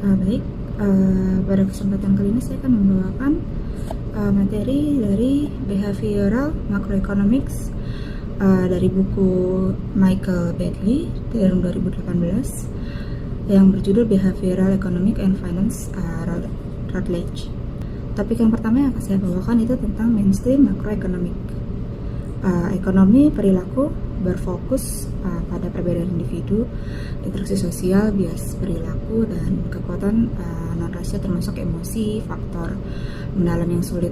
Baik, pada kesempatan kali ini saya akan membawakan materi dari Behavioral Macroeconomics dari buku Michael Badley tahun 2018 yang berjudul Behavioral Economic and Finance Routledge. Topik yang pertama yang akan saya bawakan itu tentang mainstream macroeconomic. Ekonomi perilaku berfokus pada perbedaan individu, interaksi sosial, bias perilaku, dan kekuatan non-rasio termasuk emosi, faktor mendalam yang sulit,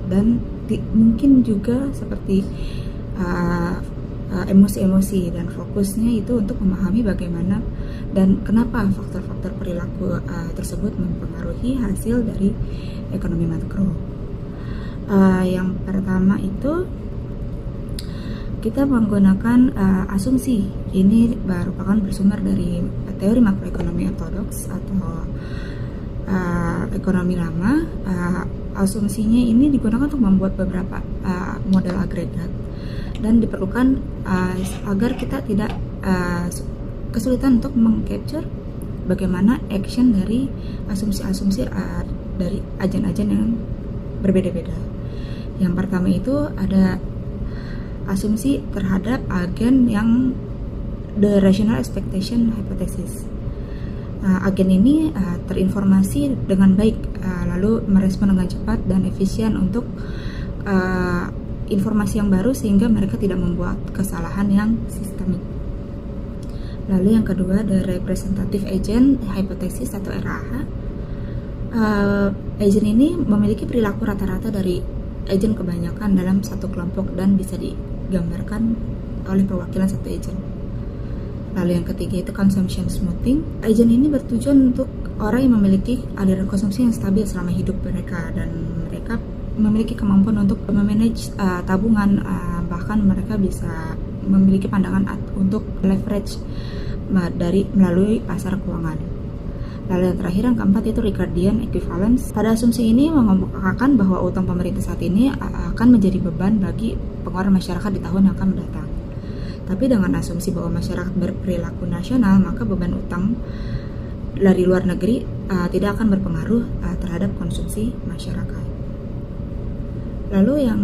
dan mungkin juga seperti emosi-emosi, dan fokusnya itu untuk memahami bagaimana dan kenapa faktor-faktor perilaku tersebut mempengaruhi hasil dari ekonomi makro. Yang pertama itu kita menggunakan asumsi. Ini merupakan bersumber dari teori makroekonomi ortodoks atau ekonomi lama. Asumsinya ini digunakan untuk membuat beberapa model agregat dan diperlukan agar kita tidak kesulitan untuk mengcapture bagaimana action dari asumsi-asumsi dari agen-agen yang berbeda-beda. Yang pertama itu ada asumsi terhadap agen yang the rational expectation hypothesis. Agen ini terinformasi dengan baik, lalu merespon dengan cepat dan efisien untuk informasi yang baru sehingga mereka tidak membuat kesalahan yang sistemik. Lalu yang kedua, the representative agent hypothesis atau RAH. Agent ini memiliki perilaku rata-rata dari agent kebanyakan dalam satu kelompok dan bisa digambarkan oleh perwakilan satu agent. Lalu yang ketiga itu consumption smoothing. Agent ini bertujuan untuk orang yang memiliki aliran konsumsi yang stabil selama hidup mereka, dan mereka memiliki kemampuan untuk memanage tabungan, bahkan mereka bisa memiliki pandangan untuk leverage melalui pasar keuangan. Lalu yang terakhir, yang keempat itu Ricardian equivalence. Pada asumsi ini mengemukakan bahwa utang pemerintah saat ini akan menjadi beban bagi pengeluaran masyarakat di tahun yang akan mendatang. Tapi dengan asumsi bahwa masyarakat berperilaku nasional, maka beban utang dari luar negeri tidak akan berpengaruh terhadap konsumsi masyarakat. Lalu yang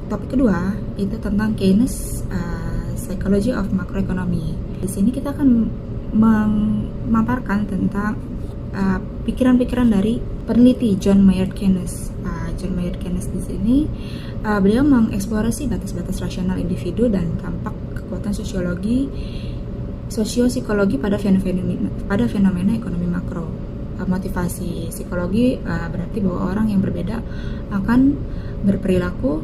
topik kedua itu tentang Keynes Psychology of Macroeconomy. Di sini kita akan memaparkan tentang pikiran-pikiran dari peneliti John Maynard Keynes. John Maynard Keynes di sini beliau mengeksplorasi batas-batas rasional individu dan dampak kekuatan sosio-psikologi pada fenomena ekonomi makro. Motivasi psikologi berarti bahwa orang yang berbeda akan berperilaku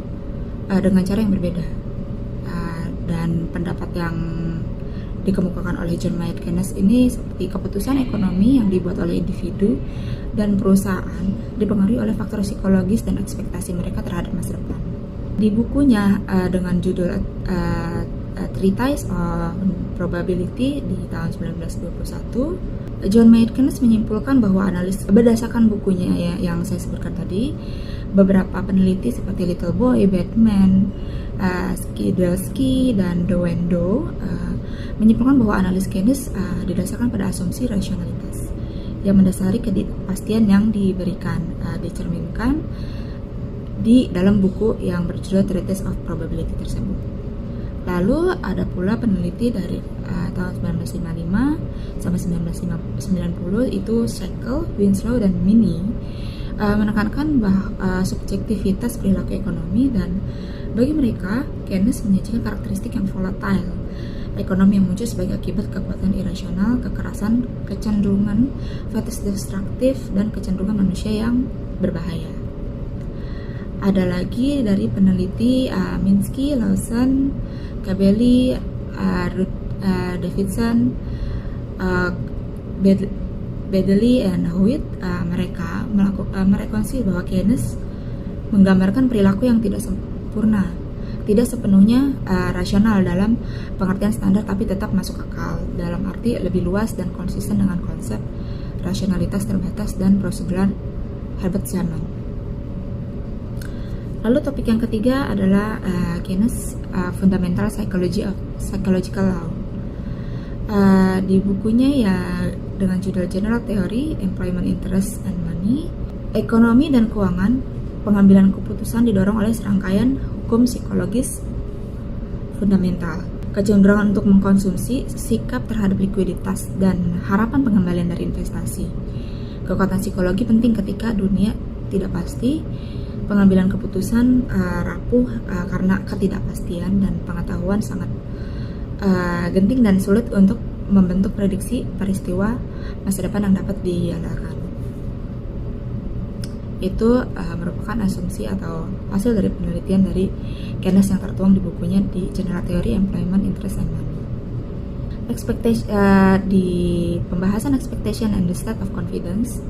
dengan cara yang berbeda, dan pendapat yang dikemukakan oleh John Maynard Keynes ini seperti keputusan ekonomi yang dibuat oleh individu dan perusahaan dipengaruhi oleh faktor psikologis dan ekspektasi mereka terhadap masa depan. Di bukunya dengan judul Treatise on Probability di tahun 1921, John Maynard Keynes menyimpulkan bahwa berdasarkan bukunya yang saya sebutkan tadi, beberapa peneliti seperti Little Boy, Batman, Skidelsky, dan Dowendo menyimpulkan bahwa analis Keynes didasarkan pada asumsi rasionalitas yang mendasari ketidakpastian yang dicerminkan di dalam buku yang berjudul Treatise of Probability tersebut. Lalu ada pula peneliti dari tahun 1955 sampai 1990 itu Shackle, Winslow, dan Mini menekankan bahwa subjektivitas perilaku ekonomi, dan bagi mereka Keynes menyajikan karakteristik yang volatile ekonomi yang muncul sebagai akibat kekuatan irasional, kekerasan, kecenderungan fetish destruktif, dan kecenderungan manusia yang berbahaya. Ada lagi dari peneliti Minsky, Lawson, Cabelli, Davidson, Badley, and Howitt. Mereka merekonsili bahwa Keynes menggambarkan perilaku yang tidak sempurna, tidak sepenuhnya rasional dalam pengertian standar, tapi tetap masuk akal dalam arti lebih luas dan konsisten dengan konsep rasionalitas terbatas dan prosedural Herbert Zaman. Lalu topik yang ketiga adalah Keynes Fundamental Psychological Law. Di bukunya ya dengan judul General Theory, Employment Interest and Money, ekonomi dan keuangan, pengambilan keputusan didorong oleh serangkaian hukum psikologis fundamental. Kecenderungan untuk mengkonsumsi, sikap terhadap likuiditas, dan harapan pengembalian dari investasi. Kekuatan psikologi penting ketika dunia tidak pasti, pengambilan keputusan rapuh karena ketidakpastian, dan pengetahuan sangat genting dan sulit untuk membentuk prediksi peristiwa masa depan yang dapat diandalkan. Itu merupakan asumsi atau hasil dari penelitian dari Keynes yang tertuang di bukunya di General Theory, Employment Interest and Money. Di pembahasan expectation and the state of confidence,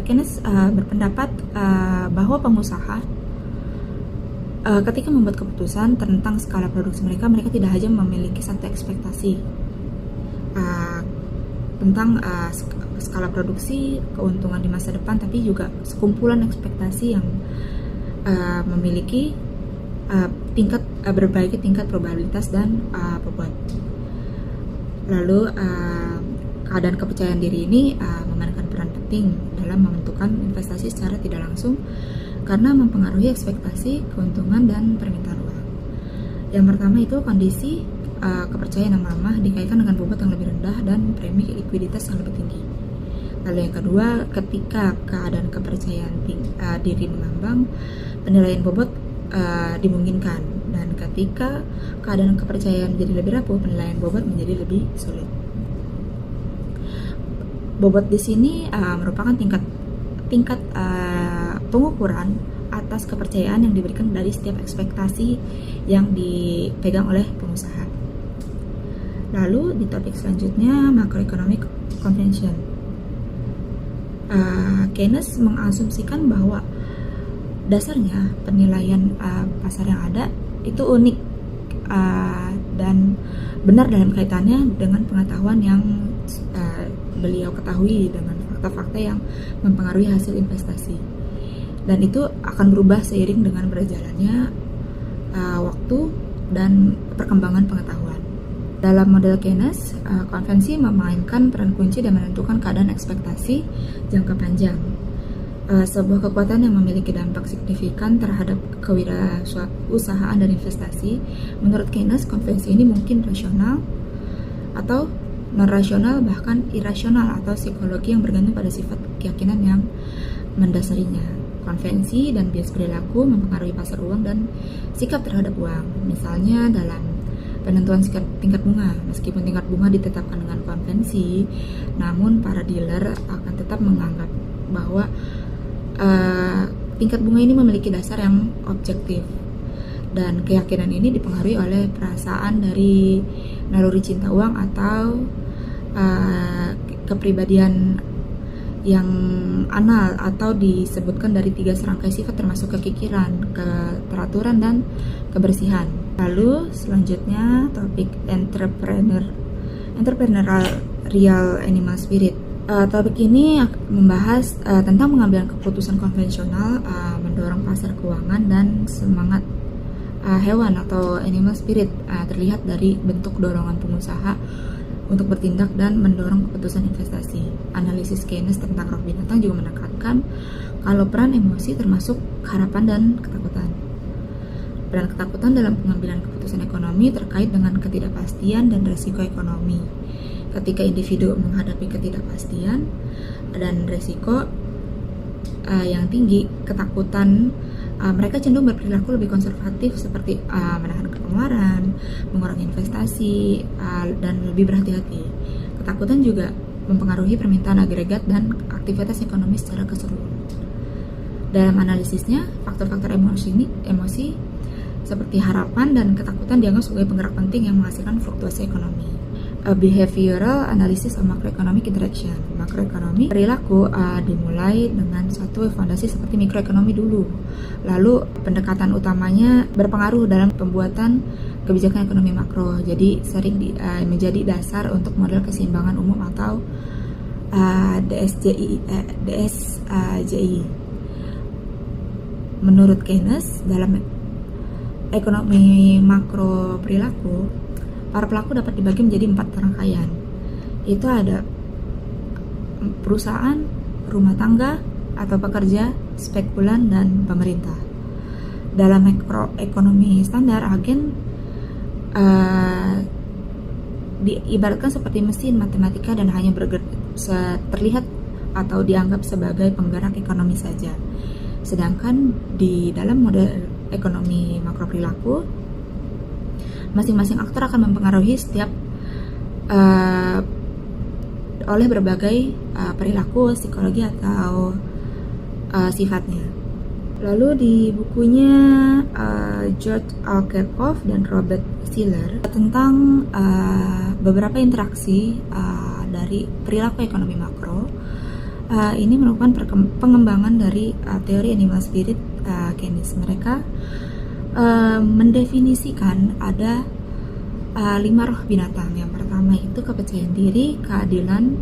Keynes berpendapat bahwa pengusaha ketika membuat keputusan tentang skala produksi mereka tidak hanya memiliki satu ekspektasi tentang skala produksi, keuntungan di masa depan, tapi juga sekumpulan ekspektasi yang memiliki berbagai tingkat probabilitas dan bobot. Lalu keadaan kepercayaan diri ini memainkan peran penting dalam menentukan investasi secara tidak langsung karena mempengaruhi ekspektasi, keuntungan, dan permintaan uang. Yang pertama itu kondisi kepercayaan yang melemah dikaitkan dengan bobot yang lebih rendah dan premi likuiditas yang lebih tinggi. Lalu yang kedua, ketika keadaan kepercayaan diri mengambang, penilaian bobot dimungkinkan, dan ketika keadaan kepercayaan jadi lebih rapuh, penilaian bobot menjadi lebih sulit. Bobot di sini merupakan tingkat pengukuran atas kepercayaan yang diberikan dari setiap ekspektasi yang dipegang oleh pengusaha. Lalu di topik selanjutnya, macroeconomic convention. Keynes mengasumsikan bahwa dasarnya penilaian pasar yang ada itu unik dan benar dalam kaitannya dengan pengetahuan yang beliau ketahui dengan fakta-fakta yang mempengaruhi hasil investasi, dan itu akan berubah seiring dengan berjalannya waktu dan perkembangan pengetahuan. Dalam model Keynes, konvensi memainkan peran kunci dan menentukan keadaan ekspektasi jangka panjang. Sebuah kekuatan yang memiliki dampak signifikan terhadap kewirausahaan dan investasi. Menurut Keynes, konvensi ini mungkin rasional atau non-rasional, bahkan irasional atau psikologi yang bergantung pada sifat keyakinan yang mendasarinya. Konvensi dan bias perilaku mempengaruhi pasar uang dan sikap terhadap uang. Misalnya dalam penentuan tingkat bunga, meskipun tingkat bunga ditetapkan dengan konvensi, namun para dealer akan tetap menganggap bahwa tingkat bunga ini memiliki dasar yang objektif, dan keyakinan ini dipengaruhi oleh perasaan dari naluri cinta uang atau kepribadian yang anal, atau disebutkan dari 3 serangkai sifat termasuk kekikiran, keteraturan, dan kebersihan. Lalu selanjutnya topik entrepreneurial real animal spirit. Topik ini membahas tentang pengambilan keputusan konvensional, mendorong pasar keuangan, dan semangat hewan atau animal spirit terlihat dari bentuk dorongan pengusaha untuk bertindak dan mendorong keputusan investasi. Analisis Keynes tentang roh binatang juga menekankan kalau peran emosi termasuk harapan dan ketakutan. Peran ketakutan dalam pengambilan keputusan ekonomi terkait dengan ketidakpastian dan resiko ekonomi. Ketika individu menghadapi ketidakpastian dan resiko yang tinggi, ketakutan, mereka cenderung berperilaku lebih konservatif seperti menahan pengeluaran, mengurangi investasi, dan lebih berhati-hati. Ketakutan juga mempengaruhi permintaan agregat dan aktivitas ekonomi secara keseluruhan. Dalam analisisnya, faktor-faktor emosi seperti harapan dan ketakutan dianggap sebagai penggerak penting yang menghasilkan fluktuasi ekonomi. Behavioral analysis of macroeconomic interaction. Makroekonomi perilaku dimulai dengan suatu fondasi seperti mikroekonomi dulu. Lalu pendekatan utamanya berpengaruh dalam pembuatan kebijakan ekonomi makro. Jadi sering menjadi dasar untuk model keseimbangan umum atau DSJI. Menurut Keynes, dalam ekonomi makro perilaku, Para pelaku dapat dibagi menjadi 4 rangkaian. Itu ada perusahaan, rumah tangga atau pekerja, spekulan, dan pemerintah. Dalam makroekonomi standar, agen diibaratkan seperti mesin matematika dan hanya terlihat atau dianggap sebagai penggerak ekonomi saja. Sedangkan di dalam model ekonomi makro perilaku, masing-masing aktor akan mempengaruhi setiap oleh berbagai perilaku, psikologi atau sifatnya. Lalu di bukunya George Akerlof dan Robert Shiller tentang beberapa interaksi dari perilaku ekonomi makro, ini merupakan pengembangan dari teori animal spirit Keynes. Mereka mendefinisikan ada 5 roh binatang. Yang pertama itu kepercayaan diri, keadilan,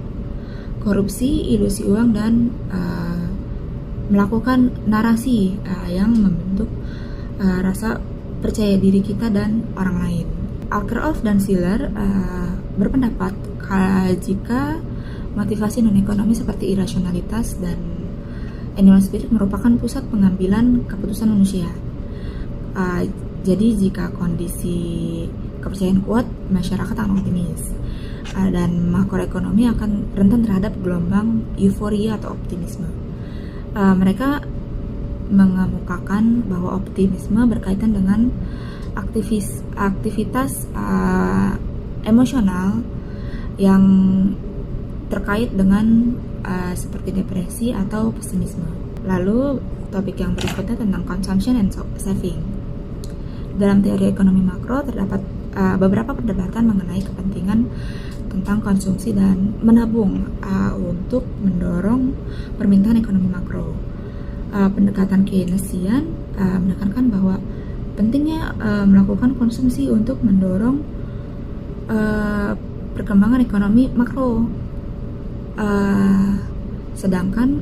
korupsi, ilusi uang, dan melakukan narasi yang membentuk rasa percaya diri kita dan orang lain. Akerlof dan Shiller berpendapat jika motivasi non-ekonomi seperti irasionalitas dan animal spirit merupakan pusat pengambilan keputusan manusia. Jadi jika kondisi kepercayaan kuat, masyarakat akan optimis, dan makroekonomi akan rentan terhadap gelombang euforia atau optimisme. Mereka mengemukakan bahwa optimisme berkaitan dengan aktivitas emosional yang terkait dengan seperti depresi atau pesimisme. Lalu topik yang berikutnya tentang consumption and saving. Dalam teori ekonomi makro terdapat beberapa perdebatan mengenai kepentingan tentang konsumsi dan menabung untuk mendorong permintaan ekonomi makro. Pendekatan Keynesian menekankan bahwa pentingnya melakukan konsumsi untuk mendorong perkembangan ekonomi makro. Sedangkan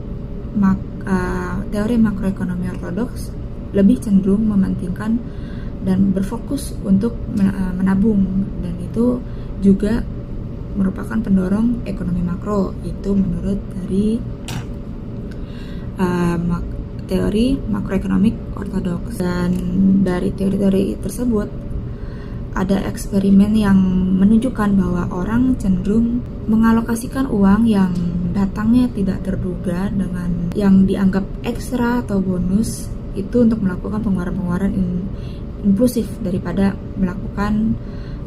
teori makroekonomi ortodoks lebih cenderung mementingkan dan berfokus untuk menabung, dan itu juga merupakan pendorong ekonomi makro. Itu menurut dari teori makroekonomik ortodoks. Dan dari teori-teori tersebut ada eksperimen yang menunjukkan bahwa orang cenderung mengalokasikan uang yang datangnya tidak terduga dengan yang dianggap ekstra atau bonus itu untuk melakukan pengeluaran-pengeluaran impulsif daripada melakukan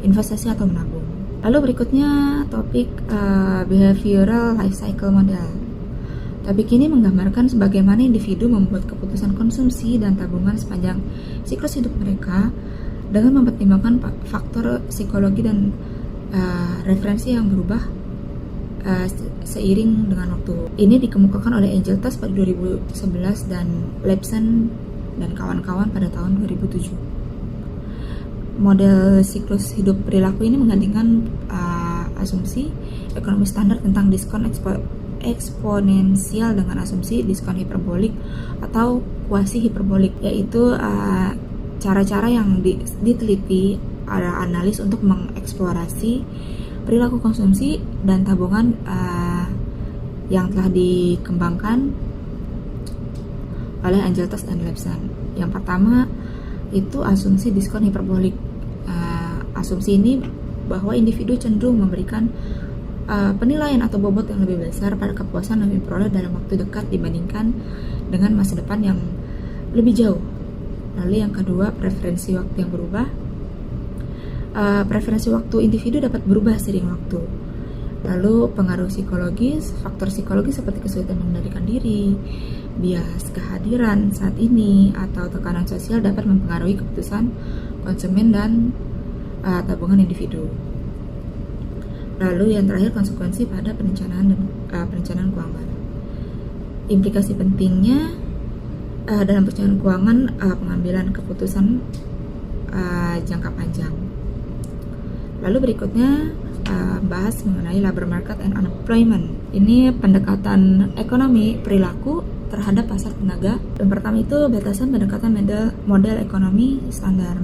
investasi atau menabung. Lalu berikutnya topik behavioral life cycle model. Topik ini menggambarkan sebagaimana individu membuat keputusan konsumsi dan tabungan sepanjang siklus hidup mereka dengan mempertimbangkan faktor psikologi dan referensi yang berubah seiring dengan waktu. Ini dikemukakan oleh Angel Tuss pada 2011 dan Lepson dan kawan-kawan pada tahun 2007. Model siklus hidup perilaku ini menggantikan asumsi ekonomi standar tentang diskon eksponensial dengan asumsi diskon hiperbolik atau kuasi hiperbolik, yaitu cara-cara yang diteliti ada analis untuk mengeksplorasi perilaku konsumsi dan tabungan yang telah dikembangkan oleh Angel Tuss dan Lepson. Yang pertama itu asumsi diskon hiperbolik. Asumsi ini bahwa individu cenderung memberikan penilaian atau bobot yang lebih besar pada kepuasan yang diperoleh dalam waktu dekat dibandingkan dengan masa depan yang lebih jauh. Lalu yang kedua, preferensi waktu yang berubah. Preferensi waktu individu dapat berubah seiring waktu. Lalu pengaruh psikologis, faktor psikologis seperti kesulitan mengendalikan diri, bias kehadiran saat ini, atau tekanan sosial dapat mempengaruhi keputusan konsumen dan tabungan individu. Lalu yang terakhir, konsekuensi pada perencanaan keuangan. Implikasi pentingnya dalam perencanaan keuangan, pengambilan keputusan jangka panjang. Lalu berikutnya bahas mengenai labor market and unemployment. Ini pendekatan ekonomi perilaku terhadap pasar tenaga. Yang pertama itu batasan pendekatan model ekonomi standar.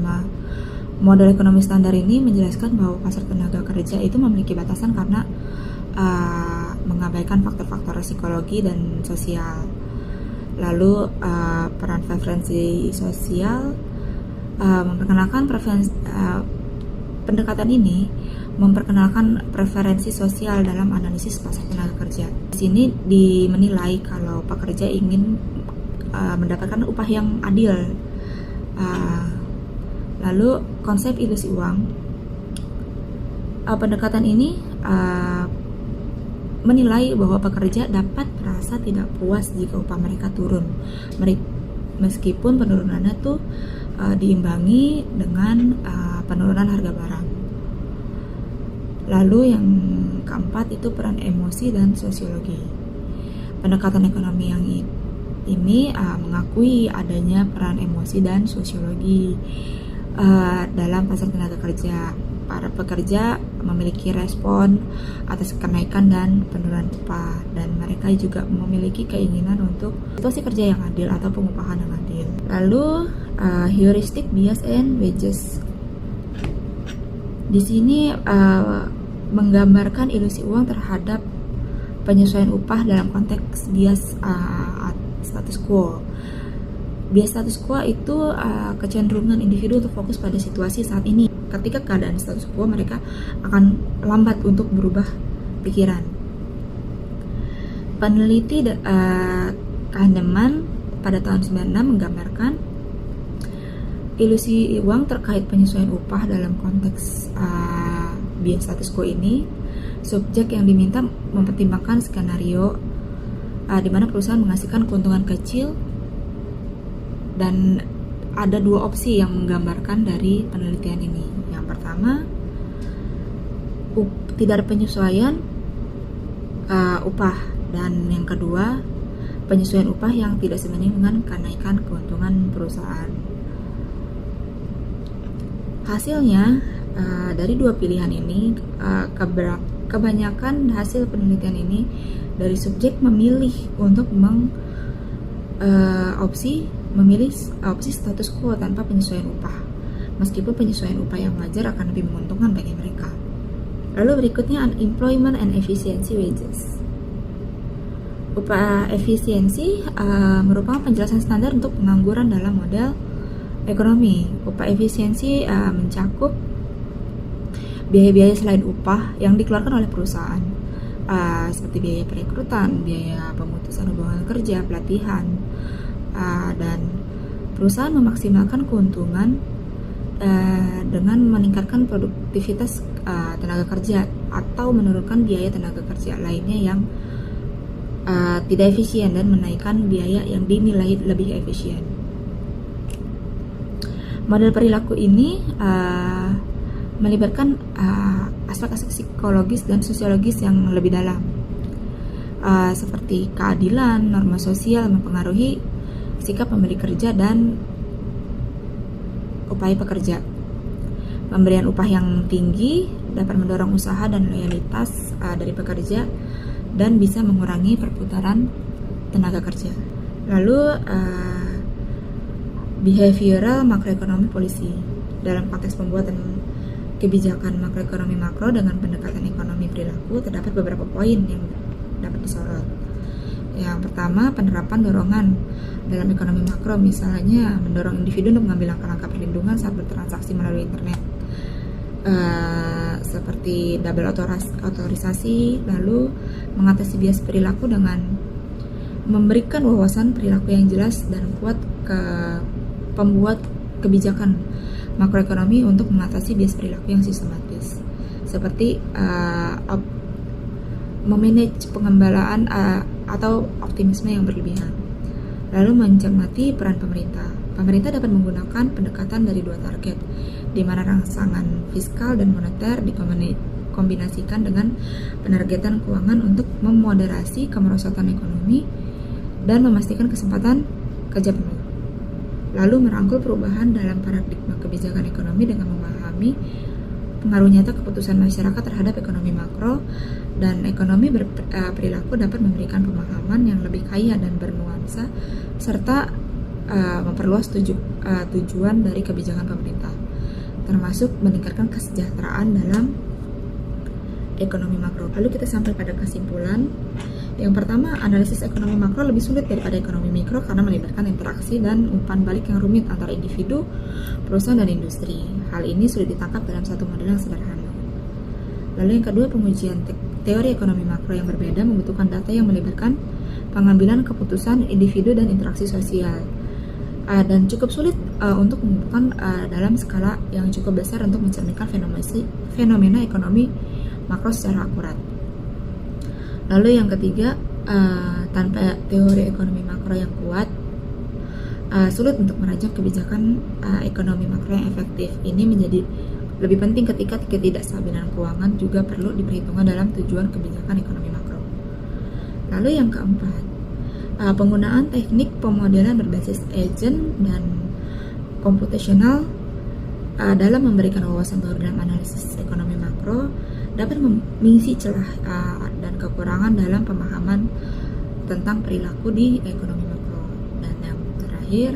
Model ekonomi standar ini menjelaskan bahwa pasar tenaga kerja itu memiliki batasan karena mengabaikan faktor-faktor psikologi dan sosial. Lalu peran preferensi sosial memperkenalkan pendekatan ini memperkenalkan preferensi sosial dalam analisis pasar tenaga kerja. Di sini menilai kalau pekerja ingin mendapatkan upah yang adil. Lalu konsep ilusi uang, pendekatan ini menilai bahwa pekerja dapat merasa tidak puas jika upah mereka turun, meskipun penurunannya tuh diimbangi dengan penurunan harga barang. Lalu yang keempat itu peran emosi dan sosiologi. Pendekatan ekonomi yang ini mengakui adanya peran emosi dan sosiologi dalam pasar tenaga kerja. Para pekerja memiliki respon atas kenaikan dan penurunan upah, dan mereka juga memiliki keinginan untuk situasi kerja yang adil atau pengupahan yang adil. Lalu heuristic bias and wages. Di sini menggambarkan ilusi uang terhadap penyesuaian upah dalam konteks bias status quo. Bias status quo itu kecenderungan individu untuk fokus pada situasi saat ini. Ketika keadaan status quo, mereka akan lambat untuk berubah pikiran. Peneliti Kahneman pada tahun 96 menggambarkan ilusi uang terkait penyesuaian upah dalam konteks bias status quo ini. Subjek yang diminta mempertimbangkan skenario di mana perusahaan menghasilkan keuntungan kecil, dan ada dua opsi yang menggambarkan dari penelitian ini. Yang pertama, tidak ada penyesuaian upah, dan yang kedua, penyesuaian upah yang tidak sebanding dengan kenaikan keuntungan perusahaan. Hasilnya dari dua pilihan ini, kebanyakan hasil penelitian ini dari subjek memilih untuk memilih opsi status quo tanpa penyesuaian upah, meskipun penyesuaian upah yang wajar akan lebih menguntungkan bagi mereka. Lalu berikutnya unemployment and efficiency wages. Upah efisiensi merupakan penjelasan standar untuk pengangguran dalam model ekonomi. Upah efisiensi mencakup biaya-biaya selain upah yang dikeluarkan oleh perusahaan, seperti biaya perekrutan, biaya pemutusan hubungan kerja, pelatihan, dan perusahaan memaksimalkan keuntungan dengan meningkatkan produktivitas tenaga kerja atau menurunkan biaya tenaga kerja lainnya yang tidak efisien dan menaikkan biaya yang dinilai lebih efisien. Model perilaku ini melibatkan aspek-aspek psikologis dan sosiologis yang lebih dalam, seperti keadilan, norma sosial mempengaruhi sikap pemberi kerja dan upaya pekerja. Pemberian upah yang tinggi dapat mendorong usaha dan loyalitas dari pekerja dan bisa mengurangi perputaran tenaga kerja. Lalu behavioral makroekonomi policy. Dalam konteks pembuatan kebijakan makroekonomi makro dengan pendekatan ekonomi perilaku, terdapat beberapa poin yang dapat disorot. Yang pertama, penerapan dorongan dalam ekonomi makro, misalnya mendorong individu untuk mengambil langkah-langkah perlindungan saat bertransaksi melalui internet, seperti double otorisasi. Lalu mengatasi bias perilaku dengan memberikan wawasan perilaku yang jelas dan kuat ke pembuat kebijakan makroekonomi untuk mengatasi bias perilaku yang sistematis, seperti memanage pengembalaan atau optimisme yang berlebihan. Lalu mencermati peran pemerintah. Pemerintah dapat menggunakan pendekatan dari dua target, di mana rangsangan fiskal dan moneter dikombinasikan dengan penargetan keuangan untuk memoderasi kemerosotan ekonomi dan memastikan kesempatan kerja penuh. Lalu merangkul perubahan dalam paradigma kebijakan ekonomi dengan memahami pengaruh nyata keputusan masyarakat terhadap ekonomi makro, dan ekonomi perilaku dapat memberikan pemahaman yang lebih kaya dan bernuansa serta memperluas tujuan dari kebijakan pemerintah. termasuk meningkatkan kesejahteraan dalam ekonomi makro. Lalu kita sampai pada kesimpulan. Yang pertama, analisis ekonomi makro lebih sulit daripada ekonomi mikro karena melibatkan interaksi dan umpan balik yang rumit antara individu, perusahaan, dan industri. Hal ini sulit ditangkap dalam satu model yang sederhana. Lalu yang kedua, pengujian teori ekonomi makro yang berbeda membutuhkan data yang melibatkan pengambilan keputusan individu dan interaksi sosial. Dan cukup sulit untuk mengumpulkan dalam skala yang cukup besar untuk mencerminkan fenomena ekonomi makro secara akurat. Lalu yang ketiga, tanpa teori ekonomi makro yang kuat, sulit untuk merancang kebijakan ekonomi makro yang efektif. Ini menjadi lebih penting ketika ketidakstabilan keuangan juga perlu diperhitungkan dalam tujuan kebijakan ekonomi makro. Lalu yang keempat, penggunaan teknik pemodelan berbasis agent dan komputasional dalam memberikan wawasan baru dalam analisis ekonomi makro dapat mengisi celah dan kekurangan dalam pemahaman tentang perilaku di ekonomi makro. Dan yang terakhir,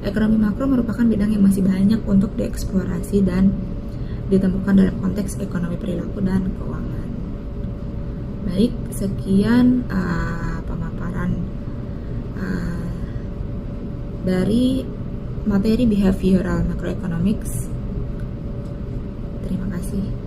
ekonomi makro merupakan bidang yang masih banyak untuk dieksplorasi dan ditemukan dalam konteks ekonomi perilaku dan keuangan. Baik, sekian pemaparan dari materi behavioral macroeconomics. Terima kasih.